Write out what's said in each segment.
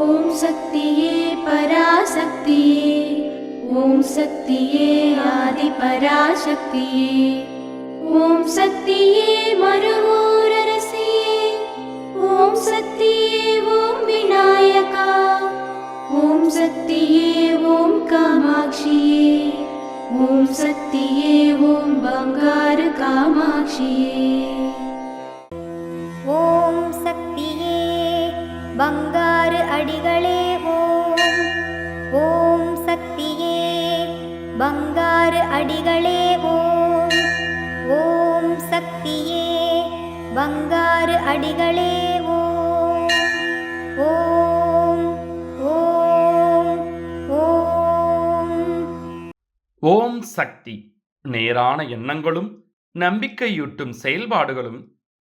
ஓம் சக்தியே பராசக்தியே, ஓம் சக்தியே ஆதி பராசக்தியே, ஓம் சக்தியே மறுவூரரசியே, ஓம் சக்தியே ஓம் விநாயகா, ஓம் சக்தியே ஓம் காமாட்சியே, ஓம் சக்தியே ஓம் பங்காரு காமாட்சியே. ஓம் சக்தியே பங்காரு அடிகளே ஓம். ஓம் சக்தியே பங்காரு அடிகளே ஓம். ஓம் சக்தியே பங்காரு அடிகளே ஓம். ஓம் ஓம் ஓம். ஓம் சக்தி. நேரான எண்ணங்களும் நம்பிக்கையூட்டும் செயல்பாடுகளும்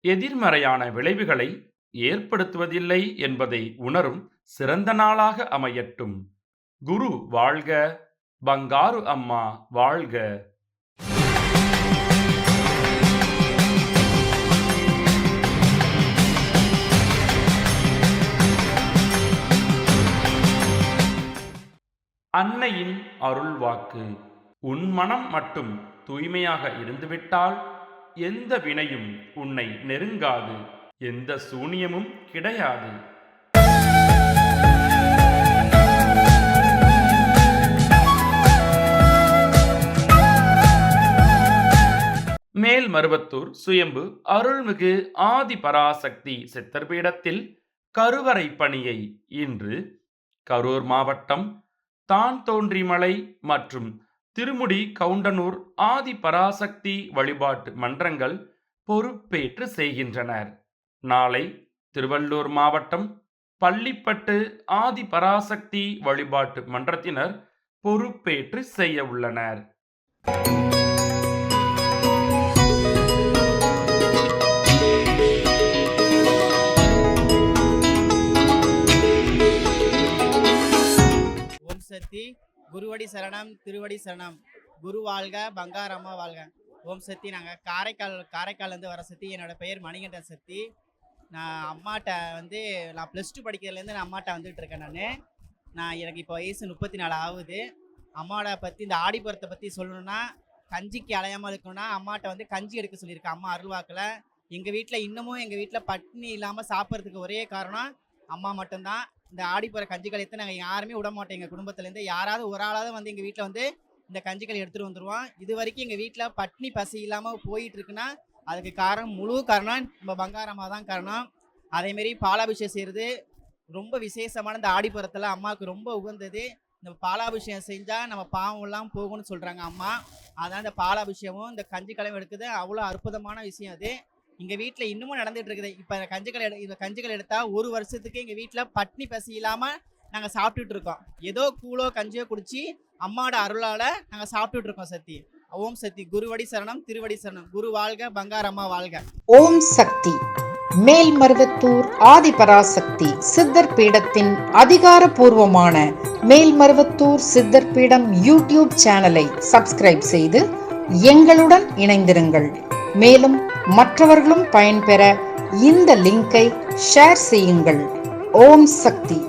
எதிர்மறையான விளைவுகளை ஏற்படுத்துவதில்லை என்பதை உணரும் சிறந்த நாளாக அமையட்டும். குரு வாழ்க, பங்காரு அம்மா வாழ்க. அன்னையின் அருள் வாக்கு. உன் மனம் மட்டும் தூய்மையாக இருந்துவிட்டால் எந்த வினையும் உன்னை நெருங்காது, எந்த சூனியமும் கிடையாது. மேல்மருவத்தூர் சுயம்பு அருள்மிகு ஆதி பராசக்தி சித்தர்பீடத்தில் கருவறை பணியை இன்று கரூர் மாவட்டம் தான்தோன்றிமலை மற்றும் திருமுடி கவுண்டனூர் ஆதி பராசக்தி வழிபாட்டு மன்றங்கள் பொறுப்பேற்று செய்கின்றனர். நாளை திருவள்ளூர் மாவட்டம் பள்ளிப்பட்டு ஆதி பராசக்தி வழிபாட்டு மன்றத்தினர் பொறுப்பேற்று செய்ய உள்ளனர். ஓம் சக்தி. குருவடி சரணம், திருவடி சரணம். குரு வாழ்க, பங்காரம்மா வாழ்க. ஓம் சக்தி. நாங்கள் காரைக்கால்லேருந்து வர சக்தி. என்னோட பெயர் மணிகண்டன் சக்தி. நான் அம்மாட்ட நான் +2 படிக்கிறதுலேருந்து நான் அம்மாட்ட வந்துட்டு இருக்கேன். எனக்கு இப்போ வயசு 34 ஆகுது. அம்மாவோட பற்றி இந்த ஆடிப்புறத்தை பற்றி சொல்லணுன்னா, கஞ்சிக்கு அலையாமல் இருக்கணும்னா அம்மாட்ட கஞ்சி எடுக்க சொல்லியிருக்கேன் அம்மா அருள்வாக்கில். எங்கள் வீட்டில் இன்னமும் பட்டினி இல்லாமல் சாப்பிட்றதுக்கு ஒரே காரணம் அம்மா மட்டும்தான். இந்த ஆடிப்புற கஞ்சிகள் நாங்கள் யாருமே விட மாட்டோம். எங்கள் குடும்பத்துலேருந்து யாராவது ஒரு ஆளாவது எங்கள் வீட்டில் இந்த கஞ்சிகள் எடுத்துகிட்டு வந்துடுவோம். இது வரைக்கும் எங்கள் வீட்டில் பட்டினி பசி இல்லாமல் போயிட்டு இருக்குன்னா அதுக்கு முழு காரணம் நம்ம பங்காரம்மா தான் காரணம். அதேமாரி பாலாபிஷேகம் செய்கிறது ரொம்ப விசேஷமான இந்த ஆடிப்புறத்தில் அம்மாவுக்கு ரொம்ப உகந்தது. இந்த பாலாபிஷேகம் செஞ்சால் நம்ம பாவம் எல்லாம் போகும்னு சொல்கிறாங்க அம்மா. அதான் இந்த பாலாபிஷேகம் இந்த கஞ்சிக்கலம் எடுக்குது அவ்வளோ அற்புதமான விஷயம் அது. எங்கள் வீட்டில் இன்னமும் நடந்துகிட்டு இருக்குது. இப்போ இந்த கஞ்சிகள் எடுத்தால் ஒரு வருஷத்துக்கு எங்கள் வீட்டில் பட்னி பசி இல்லாமல் நாங்கள் சாப்பிட்டுட்டு இருக்கோம். ஏதோ கூழோ கஞ்சியோ குடிச்சு அம்மாவோட அருளால் நாங்கள் சாப்பிட்டுட்டு இருக்கோம். சக்தி. ஓம் சக்தி. குருவடி சரணம், திருவடி சரணம். குரு வாழ்க, பங்காரம்மா வாழ்க. ஓம் சக்தி. மேல்மருவத்தூர் ஆதிபராசக்தி சித்தர் பீடத்தின் அதிகாரப்பூர்வமான மேல்மருவத்தூர் சித்தர் பீடம் யூடியூப் சேனலை சப்ஸ்கிரைப் செய்து எங்களுடன் இணைந்திருங்கள். மேலும் மற்றவர்களும் பயன்பெற இந்த லிங்கை ஷேர் செய்யுங்கள். ஓம் சக்தி.